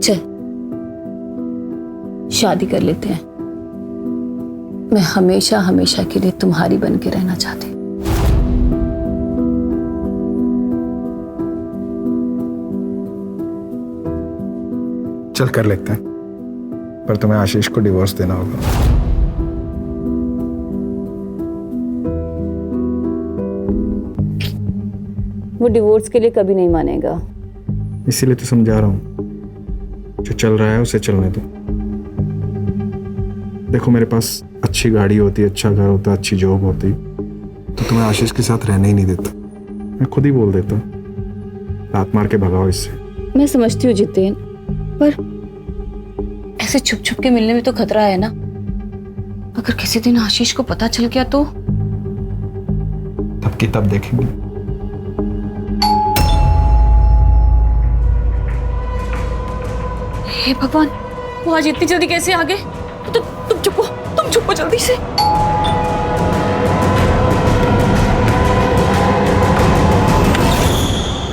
चल शादी कर लेते हैं। मैं हमेशा हमेशा के लिए तुम्हारी बन के रहना चाहती। चल कर लेते हैं, पर तुम्हें आशीष को डिवोर्स देना होगा। वो डिवोर्स के लिए कभी नहीं मानेगा। इसीलिए तो समझा रहा हूँ, जो चल रहा है उसे चलने दो। देखो मेरे पास अच्छी गाड़ी होती, अच्छा घर होता, अच्छी जॉब होती, तो तुम्हें आशीष के साथ रहने ही नहीं देता। मैं खुद ही बोल देता, लात मार के भगाओ इससे। मैं समझती हूँ जितेन, पर ऐसे छुप छुप के मिलने में तो खतरा है ना। अगर किसी दिन आशीष को पता चल गया तो तब की तब देखेंगे। हे भगवान, वो आज इतनी जल्दी कैसे आ गए? तुम चुप हो जल्दी से।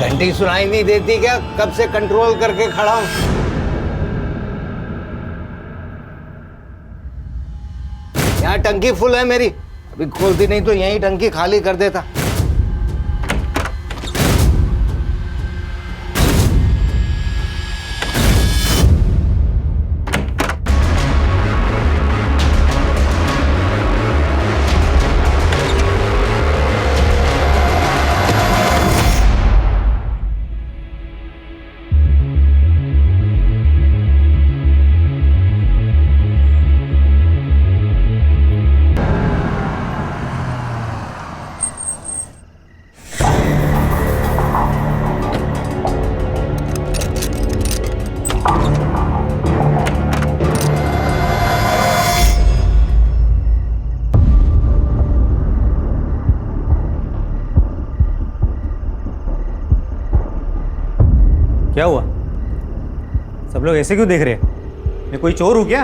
घंटी सुनाई नहीं देती क्या? कब से कंट्रोल करके खड़ा हूं। यहाँ टंकी फुल है मेरी, अभी खोलती नहीं तो यहीं टंकी खाली कर देता। क्या हुआ? सब लोग ऐसे क्यों देख रहे हैं? मैं कोई चोर हूं क्या?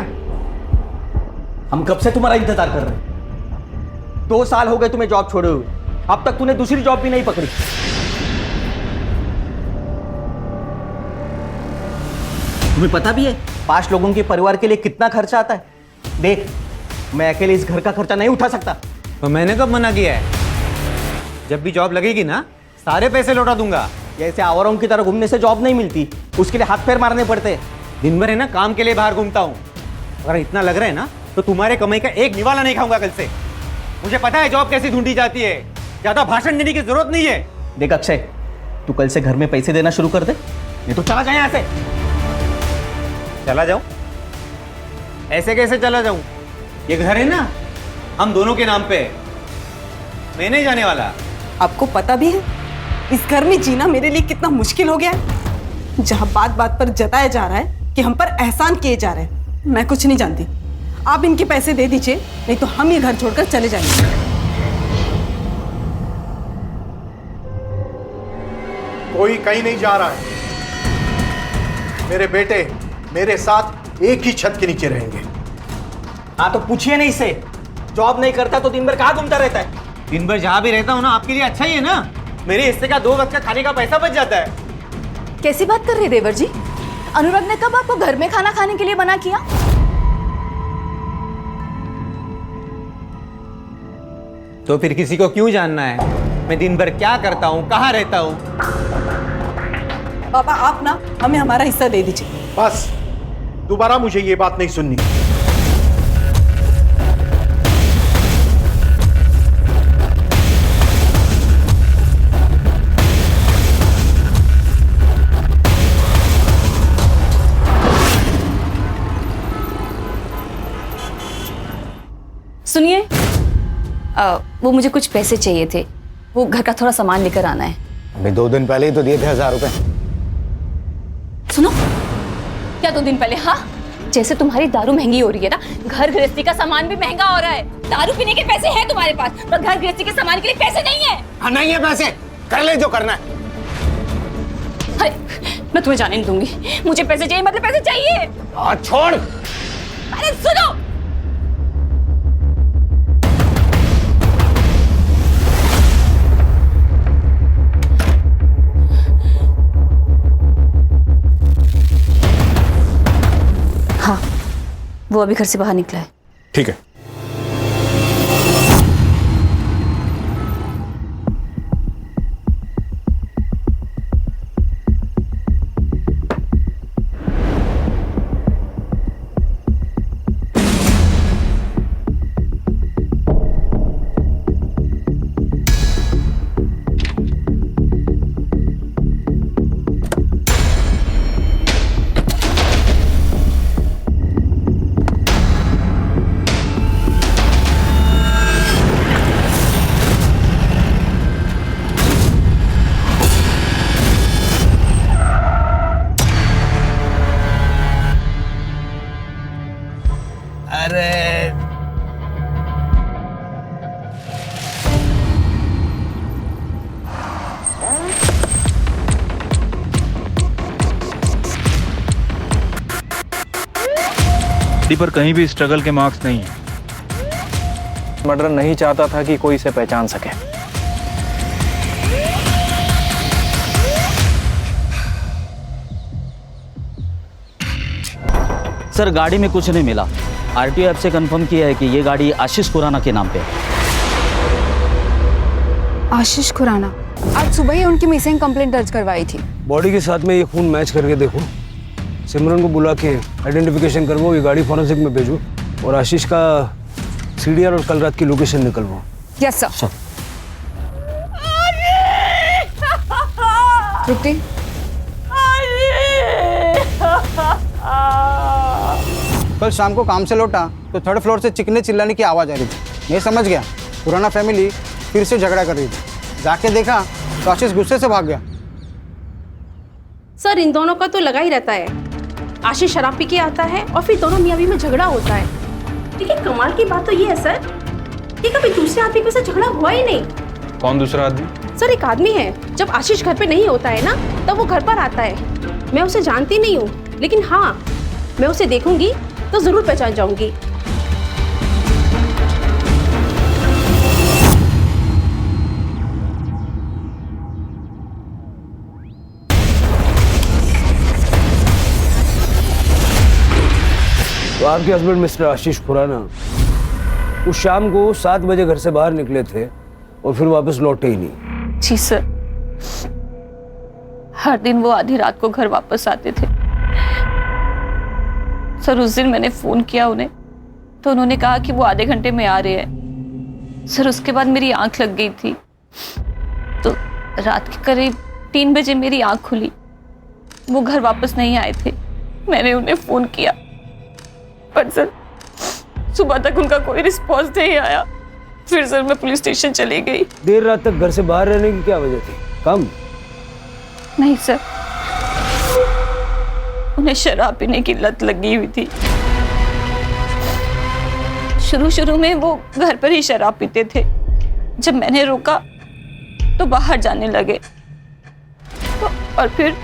हम कब से तुम्हारा इंतजार कर रहे हैं। 2 साल हो गए तुम्हें जॉब छोड़े हुए, अब तक तूने दूसरी जॉब भी नहीं पकड़ी। तुम्हें पता भी है 5 लोगों के परिवार के लिए कितना खर्चा आता है? देख, मैं अकेले इस घर का खर्चा नहीं उठा सकता। तो मैंने कब मना किया है? जब भी जॉब लगेगी ना, सारे पैसे लौटा दूंगा। ऐसे आवारों की तरह घूमने से जॉब नहीं मिलती, उसके लिए हाथ पैर मारने पड़ते हैं। दिन भर है ना काम के लिए बाहर घूमता हूँ। अगर इतना लग रहा है ना, तो तुम्हारे कमाई का एक निवाला नहीं खाऊंगा कल से। मुझे पता है जॉब कैसी ढूंढी जाती है, ज्यादा भाषण देने की जरूरत नहीं है। देख अक्षय, तू कल से घर में पैसे देना शुरू कर दे, नहीं तो चला जाए यहाँ से। चला जाऊं? ऐसे कैसे चला जाऊं? ये घर है ना हम दोनों के नाम पे है, मैं नहीं जाने वाला। आपको पता भी है इस घर में जीना मेरे लिए कितना मुश्किल हो गया है, जहां बात बात पर जताया जा रहा है कि हम पर एहसान किए जा रहे हैं। मैं कुछ नहीं जानती, आप इनके पैसे दे दीजिए, नहीं तो हम ये घर छोड़कर चले जाएंगे। कोई कहीं नहीं जा रहा है। मेरे बेटे मेरे साथ एक ही छत के नीचे रहेंगे। हाँ तो पूछिए नहीं इससे, जॉब नहीं करता तो दिन भर कहाँ घूमता रहता है? दिन भर जहां भी रहता हूं ना, आपके लिए अच्छा ही है ना। मेरे हिस्से का 2 वक्त का खाने का पैसा बच जाता है। कैसी बात कर रहे हैं देवर जी? अनुराग ने कब आपको घर में खाना खाने के लिए मना किया? तो फिर किसी को क्यों जानना है मैं दिन भर क्या करता हूँ, कहाँ रहता हूँ? पापा आप ना हमें हमारा हिस्सा दे दीजिए। बस, दोबारा मुझे ये बात नहीं सुननी। सुनिए, वो मुझे कुछ पैसे चाहिए थे, वो घर का थोड़ा सामान लेकर आना है। अभी 2 दिन पहले ही तो दिए थे 1000 रुपए। सुनो, क्या 2 दिन पहले? हाँ, जैसे तुम्हारी दारू महंगी हो रही है ना, घर गृहस्थी का सामान भी महंगा हो रहा है। दारू पीने के पैसे हैं तुम्हारे पास, पर घर गृहस्थी के सामान के लिए पैसे नहीं है। हाँ नहीं है पैसे, कर ले जो करना है। अरे मैं तुम्हें जाने नहीं दूंगी, मुझे पैसे चाहिए, मतलब पैसे चाहिए। छोड़। अरे सुनो, वो अभी घर से बाहर निकला है। ठीक है। पर कहीं भी स्ट्रगल के मार्क्स नहीं है। मर्डर नहीं चाहता था कि कोई इसे पहचान सके। सर गाड़ी में कुछ नहीं मिला। आरटीओ ऐप से कंफर्म किया है कि ये गाड़ी आशीष खुराना के नाम पे है। आशीष खुराना, आज सुबह ही उनकी मिसिंग कंप्लेंट दर्ज करवाई थी। बॉडी के साथ में ये खून मैच करके देखो। सिमरन को बुला के आइडेंटिफिकेशन करवाओ, ये गाड़ी फॉरेंसिक में भेजो और आशीष का सीडीआर और कल रात की लोकेशन निकलवाओ। Yes sir. रुकती कल शाम को काम से लौटा तो थर्ड फ्लोर से चिकने चिल्लाने की आवाज़ आ रही थी। मैं समझ गया पुराना फैमिली फिर से झगड़ा कर रही थी। जाके देखा तो आशीष गुस्से से भाग गया। सर इन दोनों का तो लगा ही रहता है। आशीष शराब पी के आता है और फिर दोनों मियाँ बीवी में झगड़ा होता है। लेकिन कमाल की बात तो ये है सर कि कभी दूसरे आदमी के साथ झगड़ा हुआ ही नहीं। कौन दूसरा आदमी? सर एक आदमी है, जब आशीष घर पे नहीं होता है ना तब वो घर पर आता है। मैं उसे जानती नहीं हूँ, लेकिन हाँ मैं उसे देखूंगी तो जरूर पहचान जाऊंगी। तो आपके हस्बैंड मिस्टर आशीष खुराना उस शाम को 7 बजे घर से बाहर निकले थे और फिर वापस लौटे ही नहीं। जी सर, हर दिन वो आधी रात को घर वापस आते थे। सर उस दिन मैंने फोन किया उन्हें तो उन्होंने कहा कि वो आधे घंटे में आ रहे हैं। सर उसके बाद मेरी आंख लग गई थी तो रात के करीब 3 बजे मेरी आंख खुली। वो घर वापस नहीं आए थे। मैंने उन्हें फोन किया पर सर सुबह तक उनका कोई रिस्पॉन्स नहीं आया। फिर सर मैं पुलिस स्टेशन चली गई। देर रात तक घर से बाहर रहने की क्या वजह थी? काम? नहीं सर, उन्हें शराब पीने की लत लगी हुई थी। शुरू में वो घर पर ही शराब पीते थे। जब मैंने रोका तो बाहर जाने लगे और फिर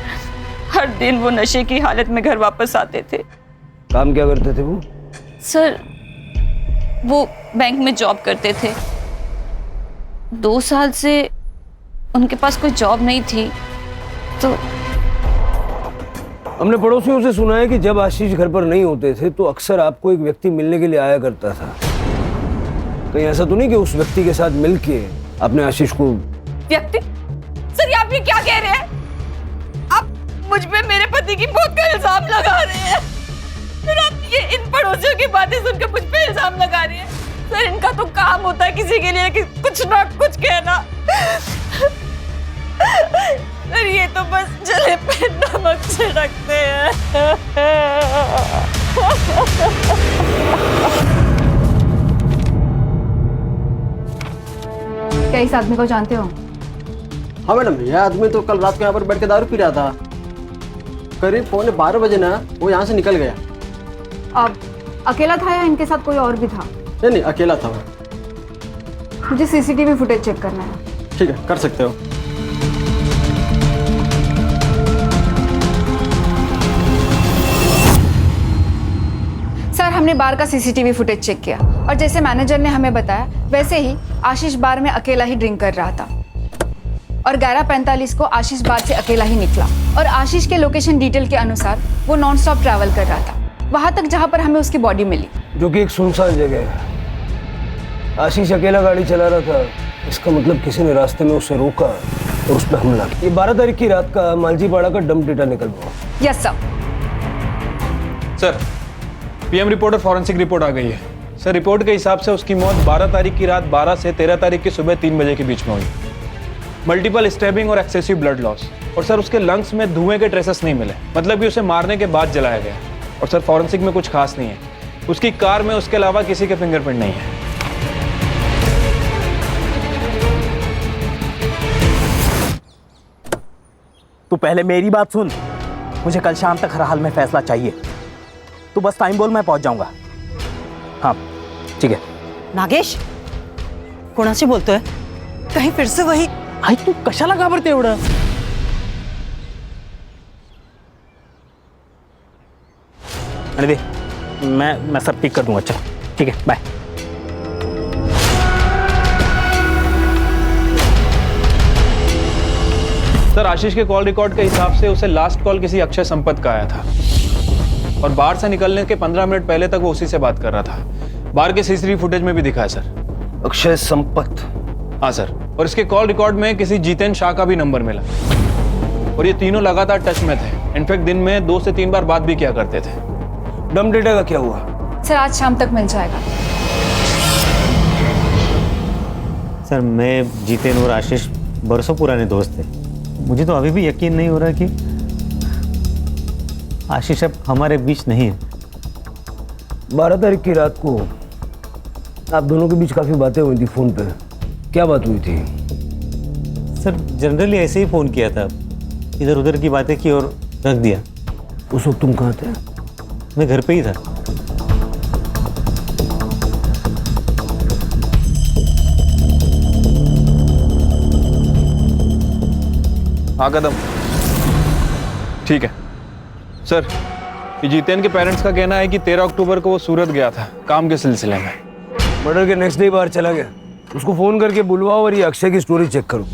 हर दिन वो नशे की हालत में घर वापस आते थे। काम क्या करते थे वो? सर वो बैंक में जॉब करते थे। 2 साल से उनके पास कोई जॉब नहीं थी तो हमने पड़ोसियों से सुना है कि जब आशीष घर पर नहीं होते थे तो अक्सर आपको एक व्यक्ति मिलने के लिए आया करता था। कहीं ऐसा तो नहीं कि उस व्यक्ति के साथ मिलके आपने आशीष को? व्यक्ति? सर आप ये क्या कह रहे हैं? आप मुझ पे मेरे पति की मौत का इल्जाम लगा रहे हैं। फिर आप ये इन पड़ोसियों की बातें सुनकर मुझ पे इल्जाम लगा रहे हैं। सर इनका तो काम होता है किसी के लिए कि कुछ ना कुछ कहना। सर ये तो बस जले पे नमक छिड़कते हैं। क्या इस आदमी को जानते हो? हाँ मैडम, यह आदमी तो कल रात को यहाँ पर बैठ के दारू पी रहा था। करीब 11:15 बजे ना वो यहाँ से निकल गया। अब अकेला था या इनके साथ कोई और भी था? नहीं, अकेला था वो। मुझे सीसीटीवी फुटेज चेक करना है। ठीक है, कर सकते हो। सर हमने बार का सीसीटीवी फुटेज चेक किया और जैसे मैनेजर ने हमें बताया वैसे ही आशीष बार में अकेला ही ड्रिंक कर रहा था और 11:45 को आशीष बार से अकेला ही निकला और आशीष के लोकेशन डिटेल के अनुसार वो नॉन स्टॉप ट्रैवल कर रहा था। वहां तक जहां पर हमें उसकी बॉडी मिली। जो कि एक सुनसान जगह है। आशीष अकेला गाड़ी चला रहा था, इसका मतलब किसी ने रास्ते में उसे रोका और उस पर हमला किया। ये 12 तारीख की रात का मालजीपाड़ा का डंप डेटा निकल हुआ। Yes sir. Sir, PM report और फॉरेंसिक रिपोर्ट आ गई है। सर, रिपोर्ट के हिसाब से उसकी मौत 12 तारीख की रात 12 से 13 तारीख की सुबह 3 बजे के बीच में हुई। मल्टीपल स्टैबिंग और एक्सेसिव ब्लड लॉस। और सर, उसके लंग्स में धुएं के ट्रेसेस नहीं मिले, मतलब कि उसे मारने के बाद जलाया गया। और सर, फॉरेंसिक में कुछ खास नहीं है। उसकी कार में उसके अलावा किसी के फिंगरप्रिंट नहीं है। तू पहले मेरी बात सुन। मुझे कल शाम तक हर हाल में फैसला चाहिए। तू बस टाइम बोल, मैं पहुंच जाऊंगा। हाँ ठीक है। नागेश, कोणाशी बोलतोय? कहीं फिर से वही? आई तू कशाला घाबरते एवढं? अरे दे, मैं सब ठीक कर दूंगा। चल ठीक है, बाय। सर, आशीष के कॉल रिकॉर्ड के हिसाब से उसे लास्ट कॉल किसी अक्षय संपत का आया था और बाहर से निकलने के 15 मिनट पहले तक वो उसी से बात कर रहा था। बाहर के सीसीटीवी फुटेज में भी दिखा है सर। अक्षय संपत? हाँ सर, और इसके कॉल रिकॉर्ड में किसी जितेन शाह का भी नंबर मिला और ये तीनों लगातार टच में थे। इनफैक्ट दिन में 2 से 3 बार बात भी किया करते थे। डंप डेटा का क्या हुआ? सर, आज शाम तक मिल जाएगा। सर, मैं जितेन और आशीष बरसों पुराने दोस्त थे। मुझे तो अभी भी यकीन नहीं हो रहा कि आशीष अब हमारे बीच नहीं है। 12 तारीख की रात को आप दोनों के बीच काफी बातें हुई थी फोन पे। क्या बात हुई थी? सर, जनरली ऐसे ही फ़ोन किया था, इधर उधर की बातें की और रख दिया। उस वक्त तुम कहाँ थे? मैं घर पे ही था। हाँ कदम, ठीक है सर। ये जितेन के पेरेंट्स का कहना है कि 13 अक्टूबर को वो सूरत गया था काम के सिलसिले में। मर्डर के नेक्स्ट डे बाहर चला गया। उसको फोन करके बुलवाओ और ये अक्षय की स्टोरी चेक करो।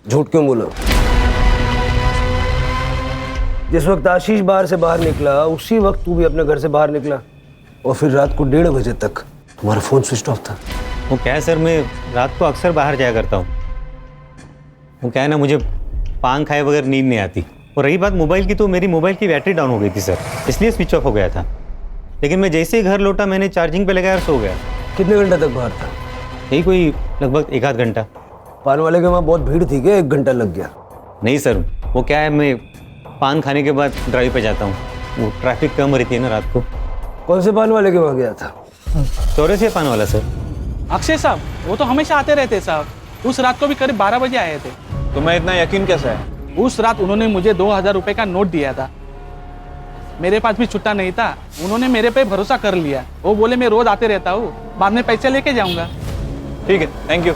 झूठ क्यों बोला? जिस वक्त आशीष बाहर से बाहर निकला उसी वक्त तू भी अपने घर से बाहर निकला और फिर रात को 1:30 बजे तक तुम्हारा फोन स्विच ऑफ था। वो क्या है सर, मैं रात को अक्सर बाहर जाया करता हूँ। वो क्या है ना, मुझे पान खाए बगैर नींद नहीं आती। और रही बात मोबाइल की, तो मेरी मोबाइल की बैटरी डाउन हो गई थी सर, इसलिए स्विच ऑफ हो गया था। लेकिन मैं जैसे ही घर लौटा मैंने चार्जिंग पे लगाया और सो गया। कितने घंटे तक बाहर था? यही कोई लगभग 1-8 घंटा। पान वाले के वहाँ बहुत भीड़ थी क्या? 1 घंटा लग गया? नहीं सर, वो क्या है, मैं पान खाने के बाद ड्राइव पे जाता हूँ। वो ट्रैफिक कम रहती है ना रात को। कौन से पान वाले के वहाँ गया था? चौरासी पान वाला सर। अक्षय साहब, वो तो हमेशा आते रहते साहब। उस रात को भी करीब 12 बजे आए थे। तो मैं इतना यकीन कैसा है? उस रात उन्होंने मुझे 2000 रुपए का नोट दिया था। मेरे पास भी छुट्टा नहीं था, उन्होंने मेरे पे भरोसा कर लिया। वो बोले मैं रोज आते रहता हूँ, बाद में पैसे लेके जाऊंगा। ठीक है, थैंक यू।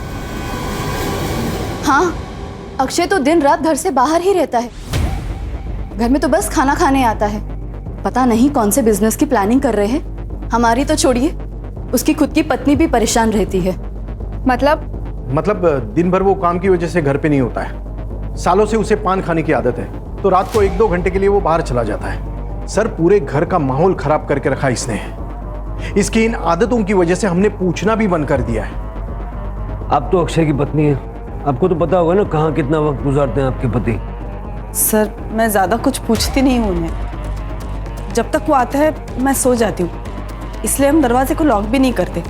हाँ, अक्षय तो दिन रात घर से बाहर ही रहता है। घर में तो बस खाना खाने आता है। पता नहीं कौन से बिजनेस की प्लानिंग कर रहे हैं। हमारी तो छोड़िए, उसकी खुद की पत्नी भी परेशान रहती है। मतलब दिन भर वो काम की वजह से घर पे नहीं होता है। सालों से उसे पान खाने की आदत है, तो रात को 1-2 घंटे के लिए वो बाहर चला जाता है। सर, पूरे घर का माहौल खराब करके रखा इसने। इसकी इन आदतों की वजह से हमने पूछना भी बंद कर दिया है। आप तो अक्षय की पत्नी है, आपको तो पता होगा ना कहाँ कितना वक्त गुजारते हैं आपके पति। सर, मैं ज़्यादा कुछ पूछती नहीं हूँ उन्हें। जब तक वो आता है मैं सो जाती हूँ, इसलिए हम दरवाजे को लॉक भी नहीं करते,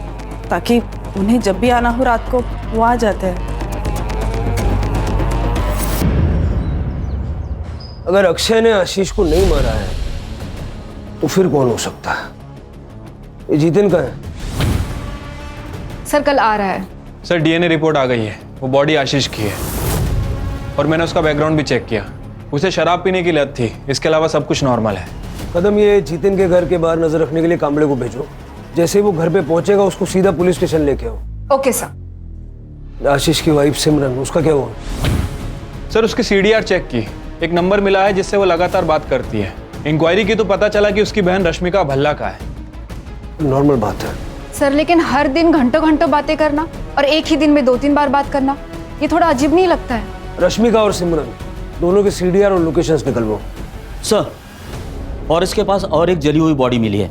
ताकि उन्हें जब भी आना हो रात को वो आ जाते हैं। अगर अक्षय ने आशीष को नहीं मारा है तो फिर कौन हो सकता है? ये जितेन का है? सर, कल आ रहा है। सर, डीएनए रिपोर्ट आ गई है। वो बॉडी आशीष की है और मैंने उसका बैकग्राउंड भी चेक किया। उसे शराब पीने की लत थी, इसके अलावा सब कुछ नॉर्मल है। कदम, ये जितेन के घर के बाहर नजर रखने के लिए कांबले को भेजो। जैसे ही वो घर पे पहुंचेगा उसको सीधा पुलिस स्टेशन लेके आओ। Okay sir. आशीष की वाइफ सिमरन, उसका क्या हुआ? सर उसकी CDR चेक की, एक नंबर मिला है जिससे वो लगातार बात करती है। इंक्वायरी की तो पता चला कि उसकी बहन रश्मिका भल्ला का है। नॉर्मल बात है सर, लेकिन हर दिन घंटों घंटों बातें करना और एक ही दिन में 2-3 बार बात करना, ये थोड़ा अजीब नहीं लगता है? रश्मिका और सिमरन दोनों के CDR और लोकेशंस निकलवाओ। सर, और इसके पास और एक जली हुई बॉडी मिली है।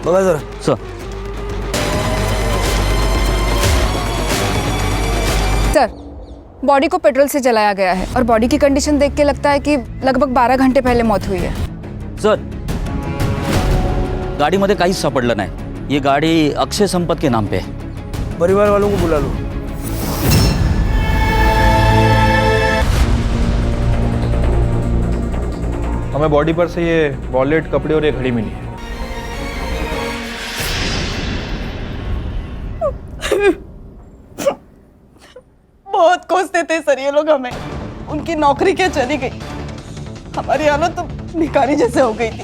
बगा जरा। सर, सर, बॉडी को पेट्रोल से जलाया गया है और बॉडी की कंडीशन देख के लगता है कि लगभग 12 घंटे पहले मौत हुई है। सर, गाडीमध्ये काहीच सापडलं नाही। ये गाड़ी अक्षय संपत के नाम पे है। परिवार वालों को बुला लो। हमें बॉडी पर से ये वॉलेट, कपड़े और ये घड़ी मिली है। बहुत कोसते थे सर ये लोग हमें, उनकी नौकरी क्या चली गई, हमारी हालत तो भिखारी जैसे हो गई थी,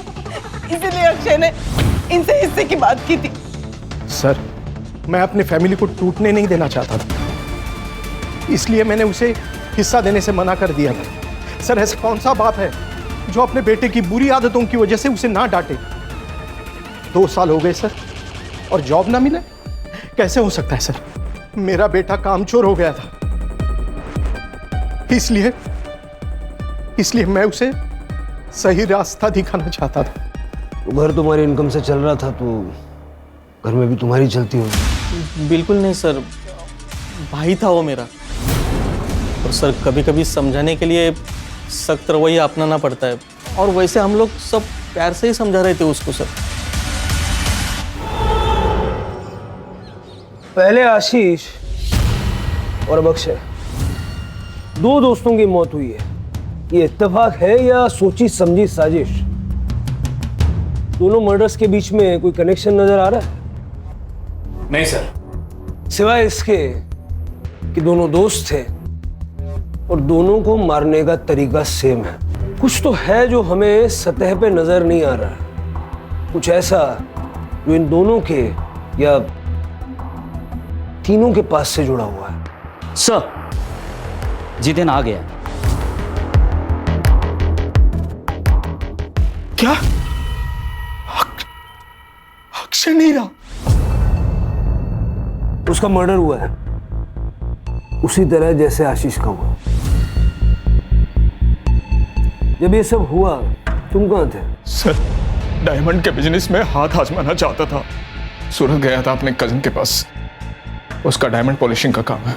इसीलिए अक्षय ने इनसे हिस्से की बात की थी। सर, मैं अपनी फैमिली को टूटने नहीं देना चाहता था, इसलिए मैंने उसे हिस्सा देने से मना कर दिया था। सर, ऐसा कौन सा बाप है जो अपने बेटे की बुरी आदतों की वजह से उसे ना डांटे? 2 साल हो गए सर और जॉब ना मिले, कैसे हो सकता है सर? मेरा बेटा कामचोर हो गया था, इसलिए मैं उसे सही रास्ता दिखाना चाहता था। घर तुम्हारी इनकम से चल रहा था तो घर में भी तुम्हारी चलती होगी। बिल्कुल नहीं सर, भाई था वो मेरा। और सर, कभी कभी समझाने के लिए सख्त रवैया अपनाना पड़ता है, और वैसे हम लोग सब प्यार से ही समझा रहे थे उसको सर। पहले आशीष और अब अक्षय, 2 दोस्तों की मौत हुई है। ये इत्तेफाक है या सोची समझी साजिश? दोनों मर्डर्स के बीच में कोई कनेक्शन नजर आ रहा है? नहीं सर। सिवाय इसके कि दोनों दोस्त थे और दोनों को मारने का तरीका सेम है। कुछ तो है जो हमें सतह पे नजर नहीं आ रहा, कुछ ऐसा जो इन दोनों के या तीनों के पास से जुड़ा हुआ है। सर, जितेन आ गया। क्या? अक्षय नहीं रहा? उसका मर्डर हुआ है उसी तरह जैसे आशीष का हुआ। जब ये सब हुआ तुम कहां थे? सर, डायमंड के बिजनेस में हाथ आजमाना चाहता था। सूरत गया था अपने कजिन के पास, उसका डायमंड पॉलिशिंग का काम है।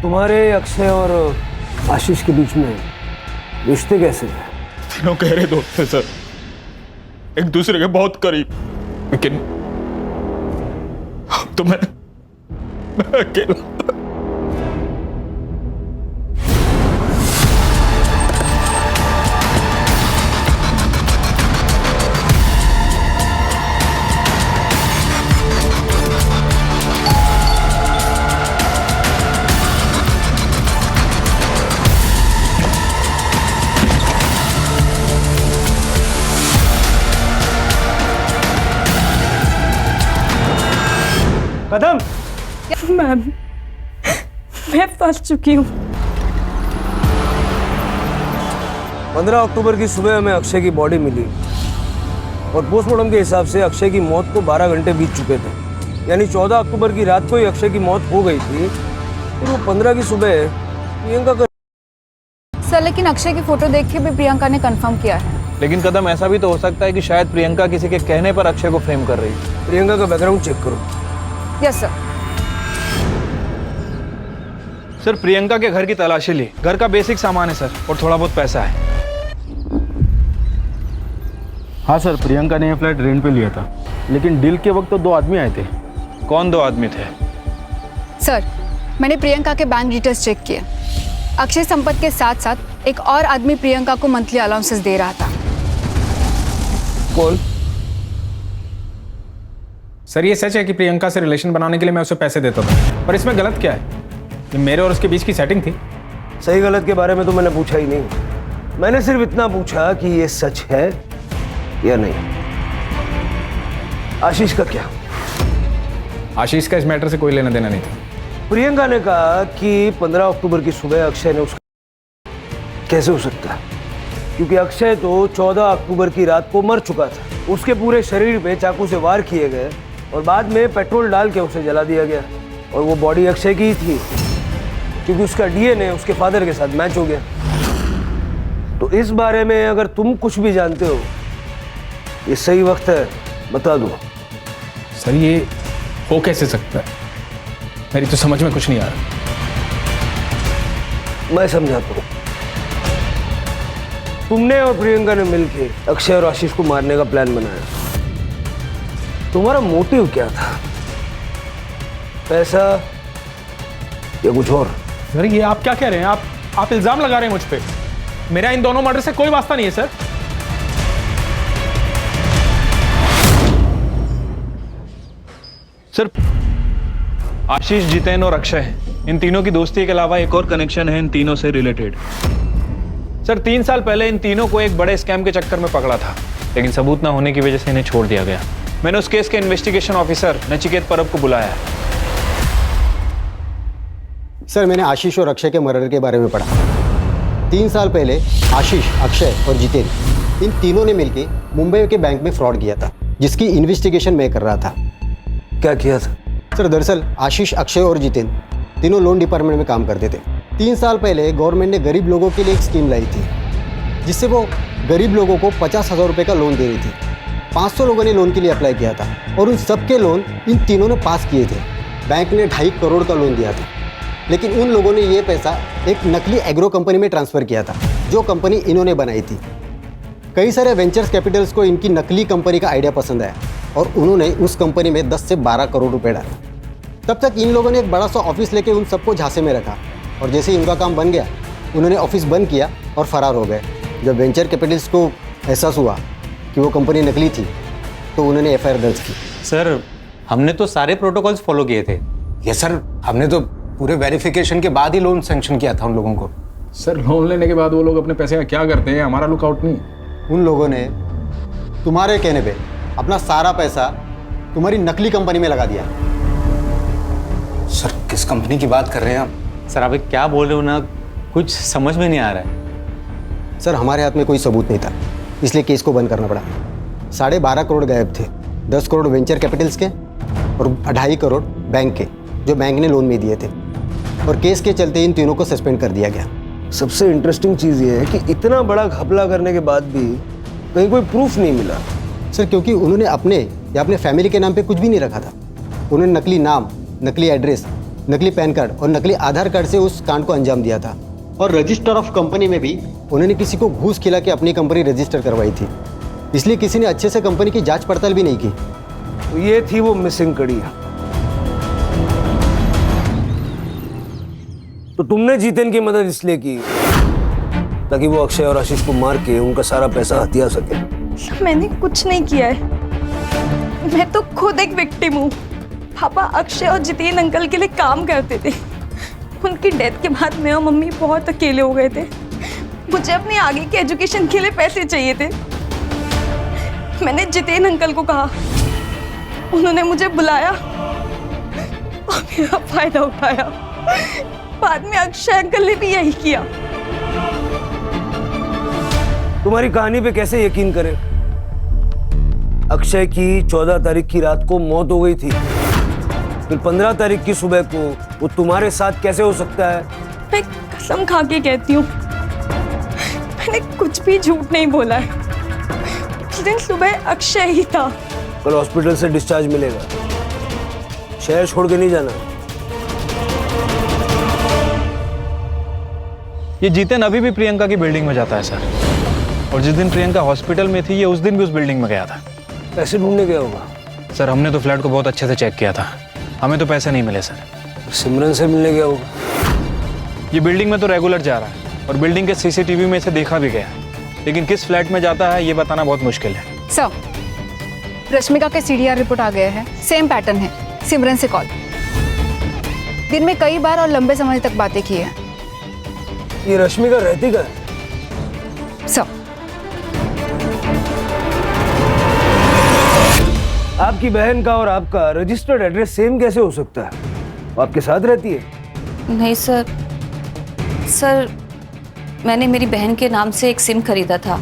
तुम्हारे अक्षय और आशीष के बीच में रिश्ते कैसे थे? तीनों गहरे दोस्त थे सर, एक दूसरे के बहुत करीब, लेकिन अब तो मैं अकेला था। कदम, मैम, मैं फंस चुकी हूँ। 15 अक्टूबर की सुबह हमें अक्षय की बॉडी मिली और पोस्टमार्टम के हिसाब से अक्षय की मौत को 12 घंटे बीत चुके थे, यानी 14 अक्टूबर की रात को ही अक्षय की मौत हो गई थी। फिर वो 15 की सुबह प्रियंका का। सर, लेकिन अक्षय की फोटो देख के भी प्रियंका ने कंफर्म किया है। लेकिन कदम, ऐसा भी तो हो सकता है कि शायद प्रियंका किसी के कहने पर अक्षय को फ्रेम कर रही है। प्रियंका का बैकग्राउंड चेक करो। Yes sir. सर, प्रियंका के घर की तलाशी ली। घर का बेसिक सामान है सर, और थोड़ा बहुत पैसा है। हाँ सर, प्रियंका ने यह फ्लैट रेंट पे लिया था, लेकिन डील के वक्त तो 2 आदमी आए थे। कौन 2 आदमी थे? सर, मैंने प्रियंका के बैंक डिटेल्स चेक किए। अक्षय संपत के साथ साथ एक और आदमी प्रियंका को मंथली अलाउंसेस दे रहा था। कौन? सर, ये सच है कि प्रियंका से रिलेशन बनाने के लिए मैं उसे पैसे देता था, पर इसमें गलत क्या है? ये मेरे और उसके बीच की सेटिंग थी। सही गलत के बारे में तो मैंने पूछा ही नहीं, मैंने सिर्फ इतना पूछा कि ये सच है या नहीं। आशीष का क्या? आशीष का इस मैटर से कोई लेना देना नहीं था। प्रियंका ने कहा कि 15 अक्टूबर की सुबह अक्षय ने उसका, कैसे हो सकता है? क्योंकि अक्षय तो 14 अक्टूबर की रात को मर चुका था। उसके पूरे शरीर पे चाकू से वार किए गए और बाद में पेट्रोल डाल के उसे जला दिया गया। और वो बॉडी अक्षय की ही थी क्योंकि उसका डीएनए उसके फादर के साथ मैच हो गया। तो इस बारे में अगर तुम कुछ भी जानते हो, ये सही वक्त है, बता दो। सर ये हो कैसे सकता है? मेरी तो समझ में कुछ नहीं आ रहा। मैं समझाता हूँ। तुमने और प्रियंका ने मिलकर अक्षय और आशीष को मारने का प्लान बनाया। तुम्हारा मोटिव क्या था? पैसा या कुछ और? सर ये आप क्या कह रहे हैं? आप इल्जाम लगा रहे हैं मुझ पे। मेरा इन दोनों मर्डर से कोई वास्ता नहीं है सर। सर आशीष, जितेन और अक्षय, इन तीनों की दोस्ती के अलावा एक और कनेक्शन है इन तीनों से रिलेटेड। सर 3 साल पहले इन तीनों को एक बड़े स्कैम के चक्कर में पकड़ा था, लेकिन सबूत ना होने की वजह से इन्हें छोड़ दिया गया। मैंने उस केस के इन्वेस्टिगेशन ऑफिसर नचिकेत परब को बुलाया है। सर मैंने आशीष और अक्षय के मर्डर के बारे में पढ़ा। 3 साल पहले आशीष, अक्षय और जितेन, इन तीनों ने मिलकर मुंबई के बैंक में फ्रॉड किया था, जिसकी इन्वेस्टिगेशन मैं कर रहा था। क्या किया था? सर दरअसल आशीष, अक्षय और जितेन तीनों लोन डिपार्टमेंट में काम करते थे। 3 साल पहले गवर्नमेंट ने गरीब लोगों के लिए एक स्कीम लाई थी, जिससे वो गरीब लोगों को 50,000 रुपये का लोन दे रही थी। 500 लोगों ने लोन के लिए अप्लाई किया था और उन सबके लोन इन तीनों ने पास किए थे। बैंक ने 2.5 करोड़ का लोन दिया था, लेकिन उन लोगों ने ये पैसा एक नकली एग्रो कंपनी में ट्रांसफ़र किया था, जो कंपनी इन्होंने बनाई थी। कई सारे वेंचर्स कैपिटल्स को इनकी नकली कंपनी का आइडिया पसंद आया और उन्होंने उस कंपनी में 10 से 12 करोड़ रुपए डाले। तब तक इन लोगों ने एक बड़ा सा ऑफिस लेके उन सबको झांसे में रखा और जैसे ही इनका काम बन गया, उन्होंने ऑफिस बंद किया और फरार हो गए। जब वेंचर कैपिटल्स को एहसास हुआ कि वो कंपनी नकली थी, तो उन्होंने एफआईआर दर्ज की। सर हमने तो सारे प्रोटोकॉल्स फॉलो किए थे। यस सर, हमने तो पूरे वेरिफिकेशन के बाद ही लोन सैंक्शन किया था उन लोगों को। सर लोन लेने के बाद वो लोग अपने पैसे का क्या करते हैं, हमारा लुकआउट नहीं। उन लोगों ने तुम्हारे कहने पे अपना सारा पैसा तुम्हारी नकली कंपनी में लगा दिया। सर किस कंपनी की बात कर रहे हैं आप? सर आप क्या बोल रहे हो ना, कुछ समझ में नहीं आ रहा है। सर हमारे हाथ में कोई सबूत नहीं था, इसलिए केस को बंद करना पड़ा। 12.5 करोड़ गायब थे, 10 करोड़ वेंचर कैपिटल्स के और 2.5 करोड़ बैंक के, जो बैंक ने लोन में दिए थे। और केस के चलते इन तीनों को सस्पेंड कर दिया गया। सबसे इंटरेस्टिंग चीज़ ये है कि इतना बड़ा घपला करने के बाद भी कहीं कोई प्रूफ नहीं मिला। सर क्योंकि उन्होंने अपने या अपने फैमिली के नाम पे कुछ भी नहीं रखा था। उन्होंने नकली नाम, नकली एड्रेस, नकली पैन कार्ड और नकली आधार कार्ड से उस कांड को अंजाम दिया था। और रजिस्टर ऑफ कंपनी में भी उन्होंने किसी को घूस खिला के अपनी कंपनी रजिस्टर करवाई थी, इसलिए किसी ने अच्छे से कंपनी की जांच पड़ताल भी नहीं की। तो ये थी वो मिसिंग कड़ी। तो तुमने जितेन की मदद इसलिए की ताकि वो अक्षय और आशीष को मार के उनका सारा पैसा हथिया सके। मैंने कुछ नहीं किया है, मैं तो खुद एक विक्टिम हूँ। पापा अक्षय और जितेन अंकल के लिए काम करते थे। उनकी डेथ के बाद मैं और मम्मी बहुत अकेले हो गए थे। मुझे अपनी आगे की एजुकेशन के लिए पैसे चाहिए थे। मैंने जितेन अंकल को कहा, उन्होंने मुझे बुलाया और मेरा फायदा उठाया। बाद में अक्षय अंकल ने भी यही किया। तुम्हारी कहानी पे कैसे यकीन करें? अक्षय की 14 तारीख की रात को मौत हो गई थी, फिर 15 तारीख की सुबह को वो तुम्हारे साथ कैसे हो सकता है? मैं कसम खा के कहती हूँ, मैंने कुछ भी झूठ नहीं बोला है। उस दिन सुबह अक्षय ही था। कल हॉस्पिटल से डिस्चार्ज मिलेगा, शहर छोड़ के नहीं जाना। ये जितेन अभी भी प्रियंका की बिल्डिंग में जाता है सर, और जिस दिन प्रियंका हॉस्पिटल में थी, ये उस दिन भी उस बिल्डिंग में गया था। पैसे ढूंढने गया होगा। सर हमने तो फ्लैट को बहुत अच्छे से चेक किया था, हमें तो पैसे नहीं मिले सर। सिमरन से मिलने गया होगा। ये बिल्डिंग में तो रेगुलर जा रहा है और बिल्डिंग के सीसीटीवी में इसे देखा भी गया है, लेकिन किस फ्लैट में जाता है ये बताना बहुत मुश्किल है। सर, रश्मिका के सीडीआर रिपोर्ट आ गया है, सेम पैटर्न है, सिमरन से कॉल। दिन में कई बार और लंबे समय तक बातें की है। ये रश्मिका रहती कहाँ है? सब। आपकी बहन का और आपका रजिस्टर्ड एड्रेस सेम कैसे हो सकता है? वो आपके साथ रहती है? नहीं सर, सर मैंने मेरी बहन के नाम से एक सिम खरीदा था।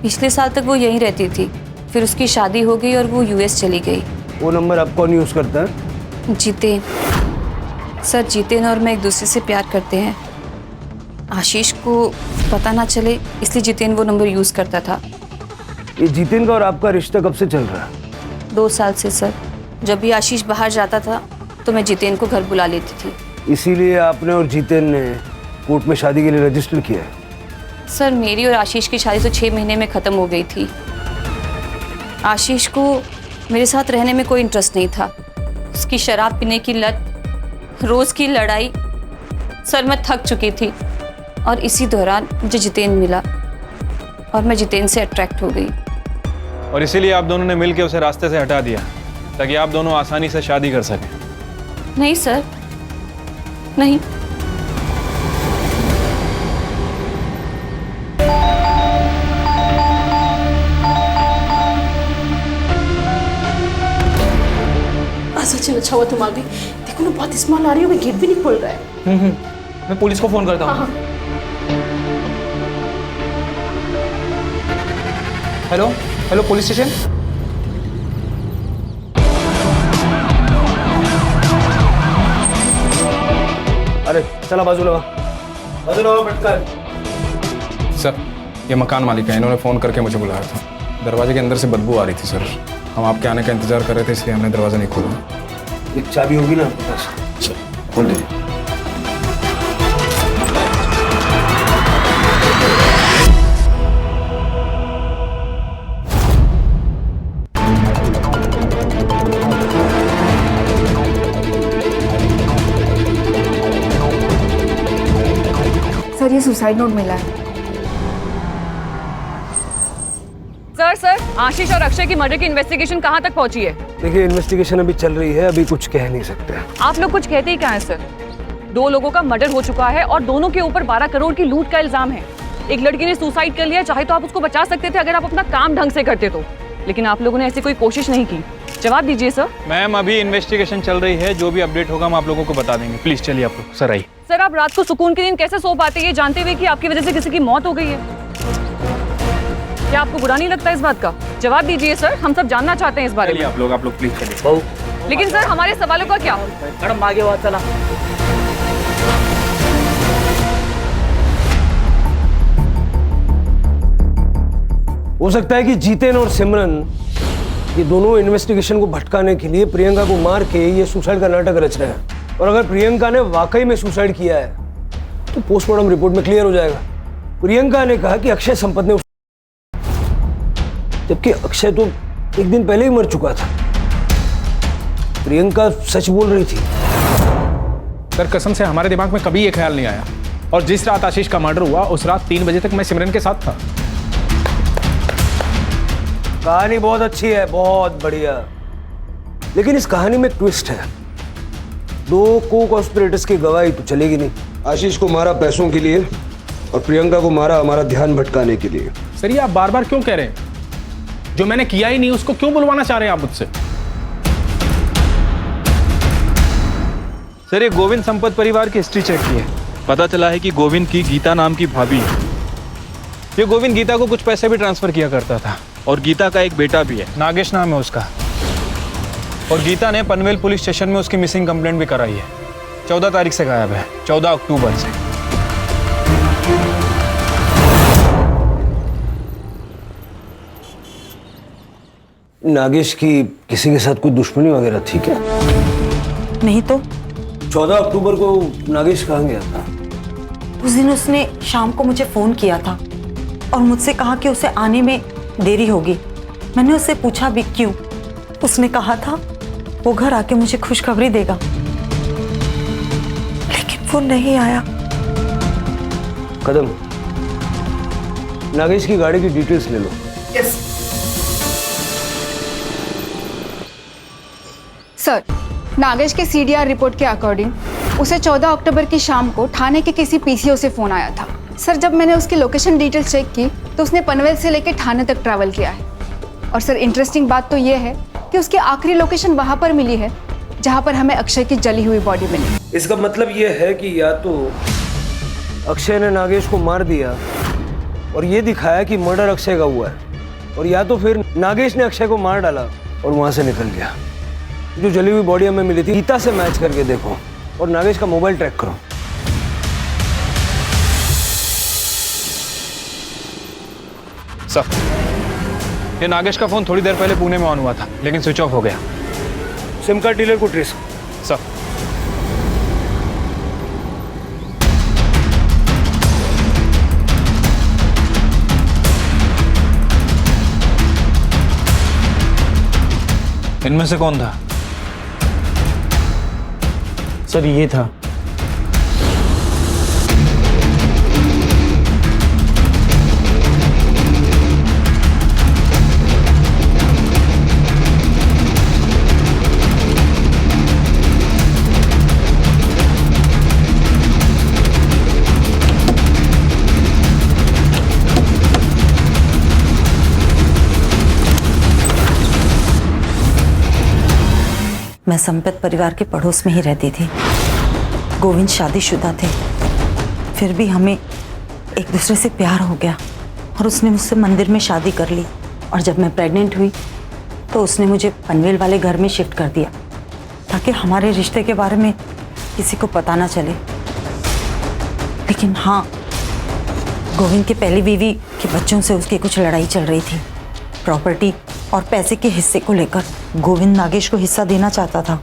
पिछले साल तक वो यहीं रहती थी, फिर उसकी शादी हो गई और वो यूएस चली गई। वो नंबर आप कौन यूज़ करता है? जितेन। सर जितेन और मैं एक दूसरे से प्यार करते हैं। आशीष को पता ना चले इसलिए जितेन वो नंबर यूज़ करता था। ये जितेन का और आपका रिश्ता कब से चल रहा है? 2 साल से सर। जब भी आशीष बाहर जाता था तो मैं जितेन को घर बुला लेती थी। इसीलिए आपने और जितेन ने कोर्ट में शादी के लिए रजिस्टर किया है? सर मेरी और आशीष की शादी तो 6 महीने में ख़त्म हो गई थी। आशीष को मेरे साथ रहने में कोई इंटरेस्ट नहीं था। उसकी शराब पीने की लत, रोज़ की लड़ाई, सर मैं थक चुकी थी। और इसी दौरान मुझे जितेन मिला और मैं जितेन से अट्रैक्ट हो गई। और इसीलिए आप दोनों ने मिलकर उसे रास्ते से हटा दिया ताकि आप दोनों आसानी से शादी कर सकें। नहीं सर, नहीं। सचिन अच्छा हुआ तुम आ गई। देखो ना बहुत स्मेल आ रही है, गेट भी नहीं खुल रहा है। मैं पुलिस को फोन करता हूँ। Hello hello police station. अरे चला बाजू लगा, बाजू लगा पटकर। सर ये मकान मालिक है, इन्होंने फ़ोन करके मुझे बुलाया था। दरवाजे के अंदर से बदबू आ रही थी सर। हम आपके आने का इंतजार कर रहे थे इसलिए हमने दरवाज़ा नहीं खोला। एक चाबी होगी ना आपके पास? खोल दे। सर ये सुसाइड नोट मिला है। सर आशीष और अक्षय की मर्डर की इन्वेस्टिगेशन कहाँ तक पहुंची है? देखिए इन्वेस्टिगेशन अभी चल रही है, अभी कुछ कह नहीं सकते। आप लोग कुछ कहते ही क्या है सर? 2 लोगों का मर्डर हो चुका है और दोनों के ऊपर 12 करोड़ की लूट का इल्जाम है। एक लड़की ने सुसाइड कर लिया, चाहे तो आप उसको बचा सकते थे अगर आप अपना काम ढंग से करते तो, लेकिन आप लोगों ने ऐसी कोई कोशिश नहीं की। जवाब दीजिए सर। मैम अभी इन्वेस्टिगेशन चल रही है, जो भी अपडेट होगा हम आप लोगों को बता देंगे। प्लीज चलिए आप लोग। सर आइए। सर आप रात को सुकून की नींद कैसे सो पाते हैं जानते हुए कि आपकी वजह से किसी की मौत हो गई है? क्या आपको बुरा नहीं लगता इस बात का? जवाब दीजिए सर, हम सब जानना चाहते हैं इस बारे में। आप लोग प्लीज चलिए। लेकिन सर हमारे सवालों का क्या? मैडम आगे बात चला। हो सकता है कि जितेन और सिमरन ये दोनों इन्वेस्टिगेशन को भटकाने के लिए प्रियंका को मार के ये सुसाइड का नाटक रच रहे हैं। और अगर प्रियंका ने वाकई में सुसाइड किया है तो पोस्टमार्टम रिपोर्ट में क्लियर हो जाएगा। प्रियंका ने कहा कि अक्षय संपत ने, जबकि अक्षय तो एक दिन पहले ही मर चुका था। प्रियंका सच बोल रही थी। सर कसम से हमारे दिमाग में कभी ये ख्याल नहीं आया। और जिस रात आशीष का मर्डर हुआ उस रात 3 बजे तक मैं सिमरन के साथ था। कहानी बहुत अच्छी है, बहुत बढ़िया, लेकिन इस कहानी में ट्विस्ट है। 2 को-कॉन्स्पिरेटर्स की गवाही तो चलेगी नहीं। आशीष को मारा पैसों के लिए और प्रियंका को मारा हमारा ध्यान भटकाने के लिए। सर ये आप बार बार क्यों कह रहे हैं? जो मैंने किया ही नहीं उसको क्यों बुलवाना चाह रहे हैं आप मुझसे? सर ये गोविंद संपत परिवार की हिस्ट्री चेक की है, पता चला है कि गोविंद की गीता नाम की भाभी है। ये गोविंद गीता को कुछ पैसे भी ट्रांसफर किया करता था और गीता का एक बेटा भी है, नागेश नाम है उसका। और गीता ने पनवेल पुलिस स्टेशन में उसकी मिसिंग कंप्लेंट भी कराई है। 14 तारीख से गायब है, 14 अक्टूबर से। नागेश की किसी के साथ कोई दुश्मनी वगैरह थी क्या? नहीं तो। 14 अक्टूबर को नागेश कहाँ गया था? उस दिन उसने शाम को मुझे फोन किया था और मुझसे कहा कि उसे आने में देरी होगी। मैंने उससे पूछा भी क्यों। उसने कहा था वो घर आके मुझे खुशखबरी देगा, लेकिन वो नहीं आया। कदम, नागेश की गाड़ी की डिटेल्स ले लो। यस। सर नागेश के CDR रिपोर्ट के अकॉर्डिंग उसे 14 अक्टूबर की शाम को थाने के किसी PCO से फोन आया था। सर जब मैंने उसकी लोकेशन डिटेल्स चेक की तो उसने पनवेल से लेकर थाने तक ट्रैवल किया है। और सर इंटरेस्टिंग बात तो ये है कि उसकी आखिरी लोकेशन वहां पर मिली है जहां पर हमें अक्षय की जली हुई बॉडी मिली। इसका मतलब ये है कि या तो अक्षय ने नागेश को मार दिया और ये दिखाया कि मर्डर अक्षय का हुआ है, और या तो फिर नागेश ने अक्षय को मार डाला और वहां से निकल गया। जो जली हुई बॉडी हमें मिली थी, गीता से मैच करके देखो और नागेश का मोबाइल ट्रैक करो। सर, ये नागेश का फोन थोड़ी देर पहले पुणे में ऑन हुआ था, लेकिन स्विच ऑफ हो गया। सिम कार्ड डीलर को ट्रेस। सर, इनमें से कौन था? सर ये था। मैं संपत परिवार के पड़ोस में ही रहती थी। गोविंद शादीशुदा थे, फिर भी हमें एक दूसरे से प्यार हो गया और उसने मुझसे मंदिर में शादी कर ली। और जब मैं प्रेग्नेंट हुई तो उसने मुझे पनवेल वाले घर में शिफ्ट कर दिया ताकि हमारे रिश्ते के बारे में किसी को पता ना चले। लेकिन हाँ, गोविंद की पहली बीवी के बच्चों से उसकी कुछ लड़ाई चल रही थी। प्रॉपर्टी और पैसे के हिस्से को लेकर गोविंद नागेश को हिस्सा देना चाहता था,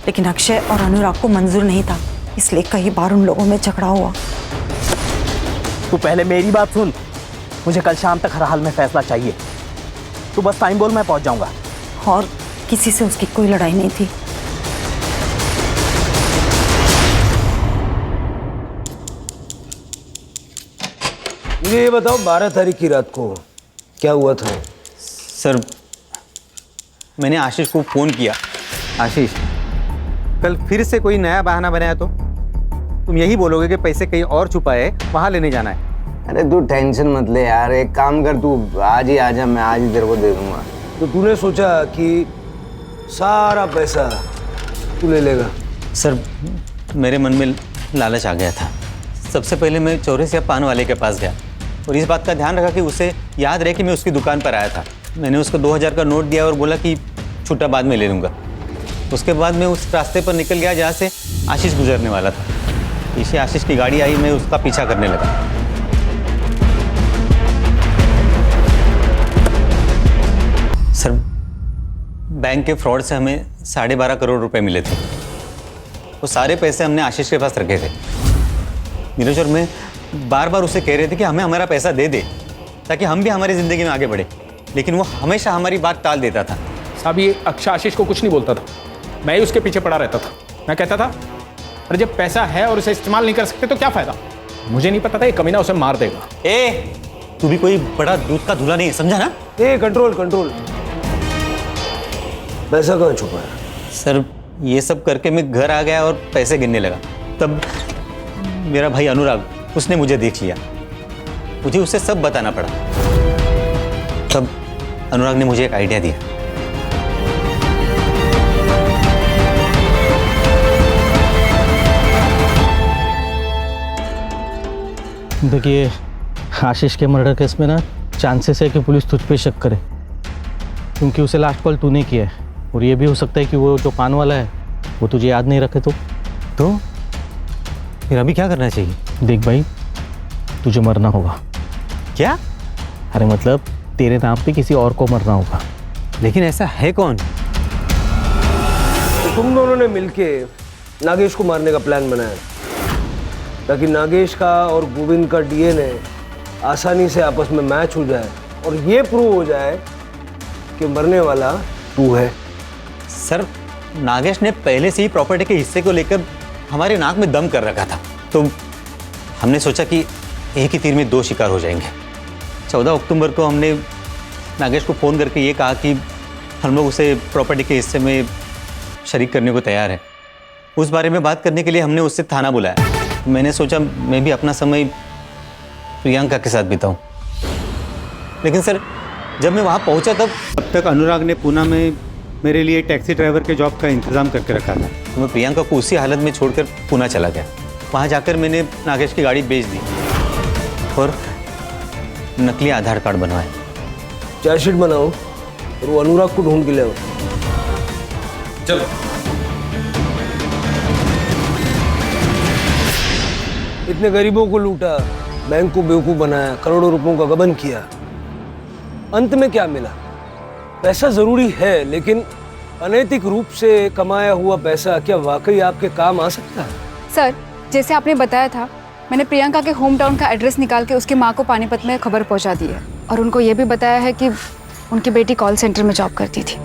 लेकिन अक्षय और अनुराग को मंजूर नहीं था, इसलिए कई बार उन लोगों में झगड़ा हुआ। तू पहले मेरी बात सुन। मुझे कल शाम तक हर हाल में फैसला चाहिए। तू बस टाइम बोल, मैं पहुंच जाऊंगा। और किसी से उसकी कोई लड़ाई नहीं थी। मुझे ये बताओ, 12 तारीख की रात को क्या हुआ था? सर, मैंने आशीष को फ़ोन किया। आशीष, कल फिर से कोई नया बहाना बनाया तो तुम यही बोलोगे कि पैसे कहीं और छुपाए, वहाँ लेने जाना है। अरे तू टेंशन मत ले यार, एक काम कर, तू आज ही आ जा, मैं आज ही तेरे को दे दूंगा। तो तूने सोचा कि सारा पैसा तू ले लेगा? सर, मेरे मन में लालच आ गया था। सबसे पहले मैं चौरसिया पान वाले के पास गया और इस बात का ध्यान रखा कि उसे याद रहे कि मैं उसकी दुकान पर आया था। मैंने उसको 2000 का नोट दिया और बोला कि छुट्टा बाद में ले लूँगा। उसके बाद मैं उस रास्ते पर निकल गया जहाँ से आशीष गुजरने वाला था। पीछे आशीष की गाड़ी आई, मैं उसका पीछा करने लगा। सर, बैंक के फ्रॉड से हमें 12.5 करोड़ रुपए मिले थे। वो सारे पैसे हमने आशीष के पास रखे थे। नीरज और मैं बार बार उसे कह रहे थे कि हमें हमारा पैसा दे दे ताकि हम भी हमारी ज़िंदगी में आगे बढ़े, लेकिन वो हमेशा हमारी बात टाल देता था। साहब, ये अक्षय आशीष को कुछ नहीं बोलता था, मैं ही उसके पीछे पड़ा रहता था। मैं कहता था अरे जब पैसा है और उसे इस्तेमाल नहीं कर सकते तो क्या फ़ायदा। मुझे नहीं पता था ये कमीना उसे मार देगा। तू भी कोई बड़ा दूध का धुला नहीं है, समझा ना? Control control. पैसा कहाँ छुपा है? सर, ये सब करके मैं घर आ गया और पैसे गिनने लगा। तब मेरा भाई अनुराग, उसने मुझे देख लिया। मुझे उसे सब बताना पड़ा। तब अनुराग ने मुझे एक आइडिया दिया। देखिए, आशीष के मर्डर केस में ना चांसेस है कि पुलिस तुझ पे शक करे, क्योंकि उसे लास्ट कॉल तूने किया है। और ये भी हो सकता है कि वो जो पान वाला है वो तुझे याद नहीं रखे तो फिर अभी क्या करना चाहिए? देख भाई, तुझे मरना होगा। क्या? अरे मतलब तेरे नाम पे किसी और को मरना होगा। लेकिन ऐसा है कौन? तो तुम दोनों ने मिलके नागेश को मारने का प्लान बनाया ताकि नागेश का और गोविंद का डीएनए आसानी से आपस में मैच हो जाए और ये प्रूव हो जाए कि मरने वाला तू है। सर, नागेश ने पहले से ही प्रॉपर्टी के हिस्से को लेकर हमारे नाक में दम कर रखा था, तो हमने सोचा कि एक ही तीर में दो शिकार हो जाएंगे। 14 अक्टूबर को हमने नागेश को फ़ोन करके ये कहा कि हम लोग उसे प्रॉपर्टी के हिस्से में शरीक करने को तैयार है। उस बारे में बात करने के लिए हमने उससे थाना बुलाया। मैंने सोचा मैं भी अपना समय प्रियंका के साथ बिताऊं। लेकिन सर जब मैं वहाँ पहुँचा तब तक अनुराग ने पूना में मेरे लिए टैक्सी ड्राइवर के जॉब का इंतज़ाम करके रखा था। तो मैं प्रियंका को उसी हालत में छोड़कर पूना चला गया। वहाँ जाकर मैंने नागेश की गाड़ी बेच दी और नकली आधार कार्ड बनवाए। चार्जशीट बनाओ और वो अनुराग को ढूंढ के ले आओ। चलो। इतने गरीबों को लूटा, बैंक को बेवकूफ बनाया, करोड़ों रुपयों का गबन किया, अंत में क्या मिला? पैसा जरूरी है, लेकिन अनैतिक रूप से कमाया हुआ पैसा क्या वाकई आपके काम आ सकता है? सर, जैसे आपने बताया था, मैंने प्रियंका के होम टाउन का एड्रेस निकाल के उसकी माँ को पानीपत में खबर पहुंचा दी है और उनको ये भी बताया है कि उनकी बेटी कॉल सेंटर में जॉब करती थी।